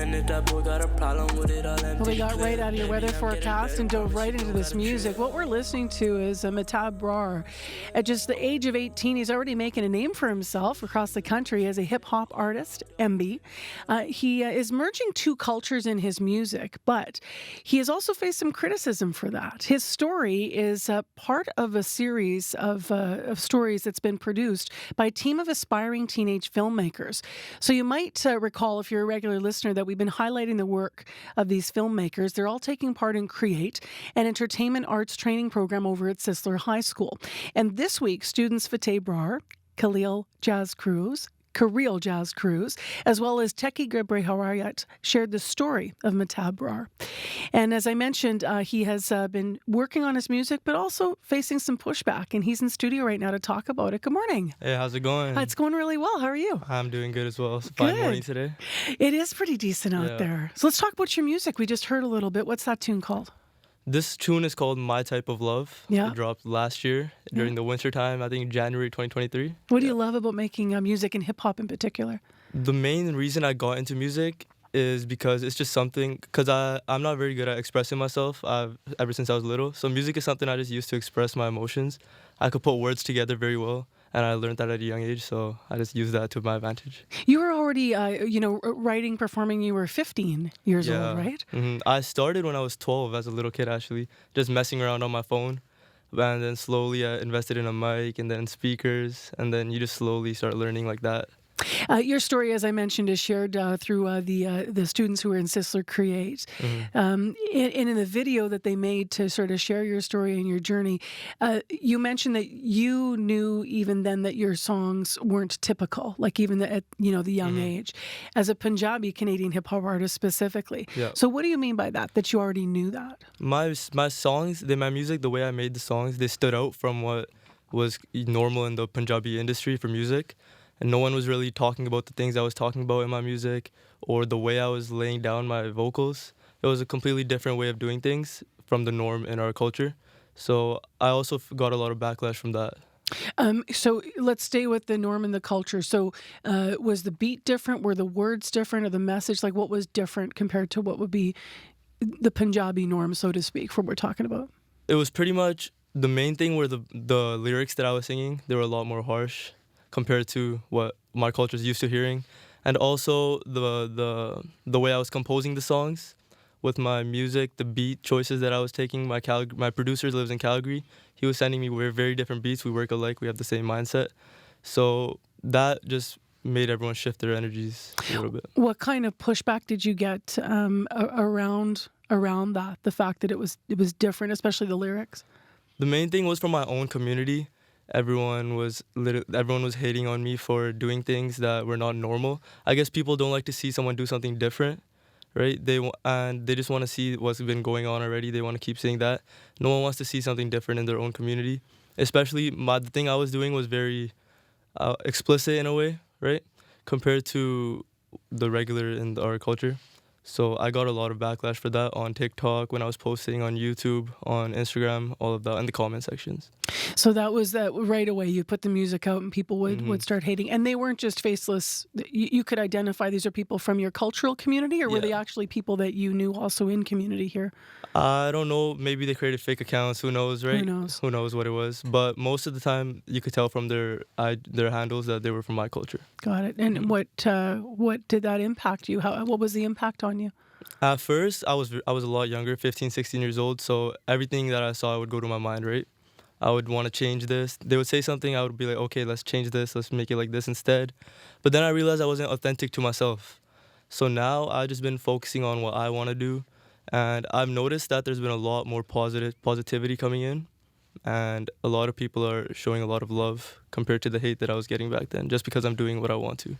And if that boy got a problem with it, I'll Well, we got right out of your weather forecast and dove right into this music. What we're listening to is Mehtab Brar. At just the age of 18, he's already making a name for himself across the country as a hip-hop artist, MB. He is merging two cultures in his music, but he has also faced some criticism for that. His story is part of a series of stories that's been produced by a team of aspiring teenage filmmakers. So you might recall, if you're a regular listener, that we've been highlighting the work of these filmmakers. They're all taking part in Create, an entertainment arts training program over at Sisler High School. And this week, students Mehtab Brar, Khalil Jazz Cruz, as well as Teki Gebrehariat, shared the story of Mehtab Brar. And as I mentioned, he has been working on his music, but also facing some pushback. And he's in studio right now to talk about it. Good morning. Hey, how's it going? It's going really well. How are you? I'm doing good as well. It's a fine morning today. It is pretty decent out there. So let's talk about your music. We just heard a little bit. What's that tune called? This tune is called My Type of Love. Yeah. It dropped last year during the winter time, I think January 2023. What do you love about making music and hip-hop in particular? The main reason I got into music is because it's just something, because I'm not very good at expressing myself ever since I was little. So music is something I just use to express my emotions. I could put words together very well, and I learned that at a young age, so I just use that to my advantage. You were already, writing, performing, you were 15 years old, right? Mm-hmm. I started when I was 12 as a little kid, actually, just messing around on my phone. And then slowly I invested in a mic and then speakers, and then you just slowly start learning like that. Your story, as I mentioned, is shared through the students who were in Sisler Create. Mm-hmm. And in the video that they made to sort of share your story and your journey, you mentioned that you knew even then that your songs weren't typical, like even at the young age, as a Punjabi Canadian hip hop artist specifically. Yeah. So what do you mean by that? That you already knew that? My songs, my music, the way I made the songs, they stood out from what was normal in the Punjabi industry for music. And no one was really talking about the things I was talking about in my music or the way I was laying down my vocals. It was a completely different way of doing things from the norm in our culture. So I also got a lot of backlash from that. So let's stay with the norm and the culture. So was the beat different? Were the words different, or the message? Like, what was different compared to what would be the Punjabi norm, so to speak, for what we're talking about? It was pretty much the main thing were the lyrics that I was singing. They were a lot more harsh compared to what my culture is used to hearing. And also the way I was composing the songs with my music, the beat choices that I was taking. My producer lives in Calgary. He was sending me very different beats. We work alike. We have the same mindset. So that just made everyone shift their energies a little bit. What kind of pushback did you get around that? The fact that it was different, especially the lyrics? The main thing was from my own community. Everyone was hating on me for doing things that were not normal. I guess people don't like to see someone do something different, right? They just want to see what's been going on already. They want to keep saying that. No one wants to see something different in their own community. Especially the thing I was doing was very explicit in a way, right? Compared to the regular in our culture. So I got a lot of backlash for that on TikTok, when I was posting on YouTube, on Instagram, all of that, in the comment sections. So that was that right away. You put the music out and people would start hating. And they weren't just faceless. You could identify these are people from your cultural community, or were they actually people that you knew also in community here? I don't know. Maybe they created fake accounts. Who knows, right? Who knows what it was. But most of the time, you could tell from their handles that they were from my culture. Got it. And what did that impact you? What was the impact on you? At first, I was a lot younger, 15, 16 years old. So everything that I saw would go to my mind, right? I would want to change this. They would say something, I would be like, okay, let's change this. Let's make it like this instead. But then I realized I wasn't authentic to myself. So now I've just been focusing on what I want to do. And I've noticed that there's been a lot more positivity coming in. And a lot of people are showing a lot of love compared to the hate that I was getting back then, just because I'm doing what I want to.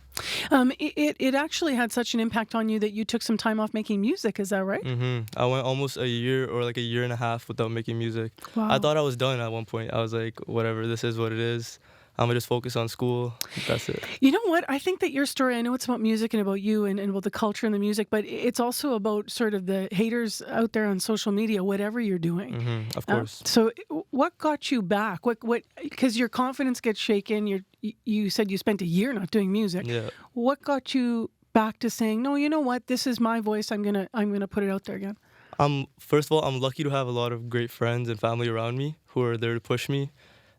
It actually had such an impact on you that you took some time off making music, is that right? Mm-hmm. I went almost a year or like a year and a half without making music. Wow. I thought I was done at one point. I was like, whatever, this is what it is. I'm going to just focus on school. That's it. You know what? I think that your story, I know it's about music and about you and about the culture and the music, but it's also about sort of the haters out there on social media, whatever you're doing. Mm-hmm, of course. So what got you back? What? Because your confidence gets shaken. You said you spent a year not doing music. Yeah. What got you back to saying, no, you know what, this is my voice, I'm gonna put it out there again? First of all, I'm lucky to have a lot of great friends and family around me who are there to push me.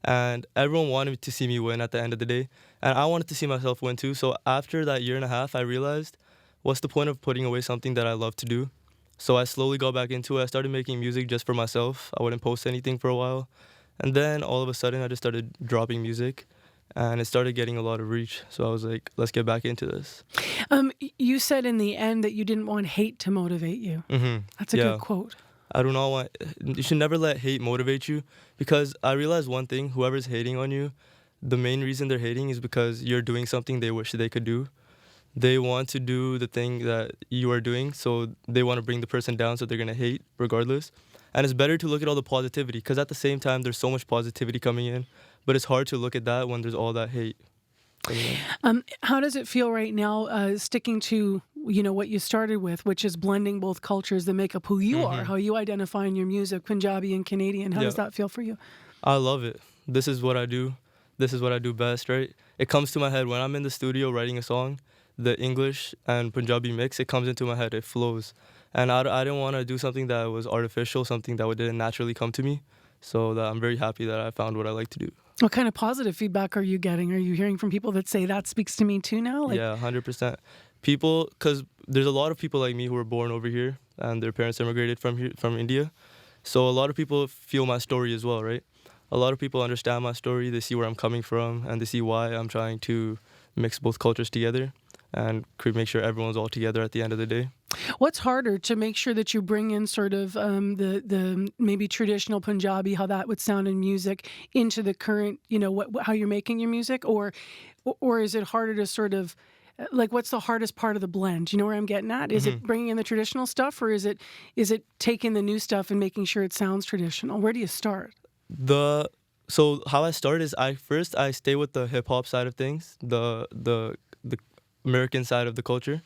And everyone wanted to see me win at the end of the day. And I wanted to see myself win too. So after that year and a half, I realized, what's the point of putting away something that I love to do? So I slowly got back into it. I started making music just for myself. I wouldn't post anything for a while. And then all of a sudden, I just started dropping music. And it started getting a lot of reach. So I was like, let's get back into this. You said in the end that you didn't want hate to motivate you. Mm-hmm. That's a good quote. I do not want, you should never let hate motivate you, because I realized one thing: whoever's hating on you, the main reason they're hating is because you're doing something they wish they could do. They want to do the thing that you are doing, so they want to bring the person down, so they're going to hate regardless. And it's better to look at all the positivity, because at the same time, there's so much positivity coming in, but it's hard to look at that when there's all that hate. How does it feel right now, sticking to what you started with, which is blending both cultures that make up who you are, how you identify in your music, Punjabi and Canadian? How does that feel for you? I love it. This is what I do. This is what I do best, right? It comes to my head when I'm in the studio writing a song. The English and Punjabi mix, it comes into my head. It flows. And I didn't want to do something that was artificial, something that didn't naturally come to me. So I'm very happy that I found what I like to do. What kind of positive feedback are you getting? Are you hearing from people that say that speaks to me too now? Yeah, 100%. People, because there's a lot of people like me who were born over here and their parents immigrated from India. So a lot of people feel my story as well, right? A lot of people understand my story. They see where I'm coming from and they see why I'm trying to mix both cultures together and make sure everyone's all together at the end of the day. What's harder, to make sure that you bring in sort of the maybe traditional Punjabi, how that would sound in music, into the current, how you're making your music, or is it harder to sort of, like, what's the hardest part of the blend? Do you know where I'm getting at? Is it bringing in the traditional stuff, or is it taking the new stuff and making sure it sounds traditional? Where do you start? So how I start is I stay with the hip hop side of things, the American side of the culture.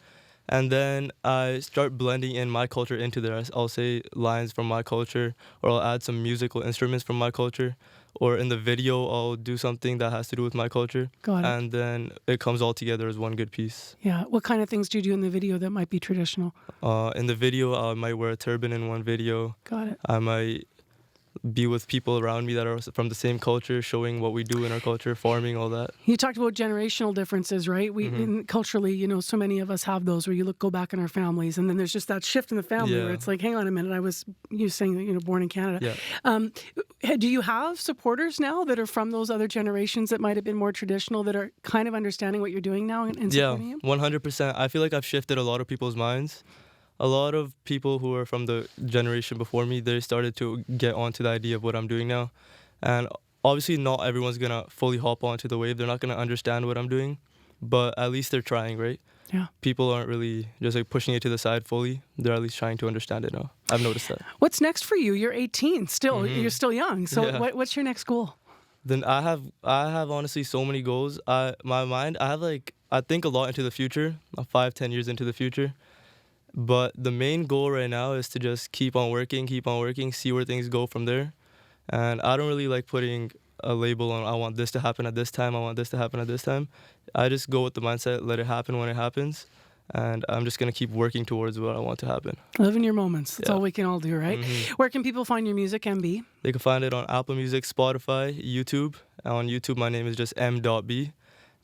And then I start blending in my culture into there. I'll say lines from my culture, or I'll add some musical instruments from my culture. Or in the video, I'll do something that has to do with my culture. Got it. And then it comes all together as one good piece. Yeah. What kind of things do you do in the video that might be traditional? In the video, I might wear a turban in one video. Got it. I might be with people around me that are from the same culture, showing what we do in our culture, farming, all that. You talked about generational differences, right? Culturally, so many of us have those where go back in our families, and then there's just that shift in the family where it's like, hang on a minute, you saying that born in Canada. Yeah. Do you have supporters now that are from those other generations that might have been more traditional, that are kind of understanding what you're doing now and supporting you? 100%. I feel like I've shifted a lot of people's minds. A lot of people who are from the generation before me, they started to get onto the idea of what I'm doing now. And obviously not everyone's going to fully hop onto the wave. They're not going to understand what I'm doing, but at least they're trying, right? Yeah. People aren't really just pushing it to the side fully. They're at least trying to understand it now. I've noticed that. What's next for you? You're 18 still. You're still young. So what's your next goal? Then I have honestly so many goals. I think a lot into the future, 5-10 years into the future. But the main goal right now is to just keep on working, see where things go from there. And I don't really like putting a label on, I want this to happen at this time, I want this to happen at this time. I just go with the mindset, let it happen when it happens. And I'm just going to keep working towards what I want to happen. Live in your moments. That's all we can all do, right? Where can people find your music, MB? They can find it on Apple Music, Spotify, YouTube. On YouTube, my name is just m.b.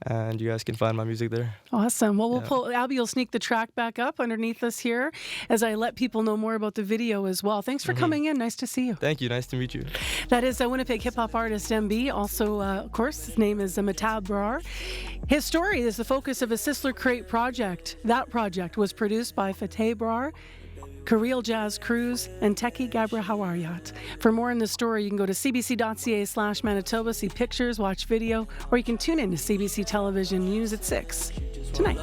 And you guys can find my music there. Awesome. Well, Abby will sneak the track back up underneath us here as I let people know more about the video as well. Thanks for coming in. Nice to see you. Thank you. Nice to meet you. That is a Winnipeg hip-hop artist, MB. Also, of course, his name is Mehtab Brar. His story is the focus of a Sisler Crate project. That project was produced by Fateh Brar, Kareel Jazz Cruz, and Teki Gabra Hawaryat. For more on the story, you can go to cbc.ca/Manitoba, see pictures, watch video, or you can tune in to CBC Television News at 6 tonight.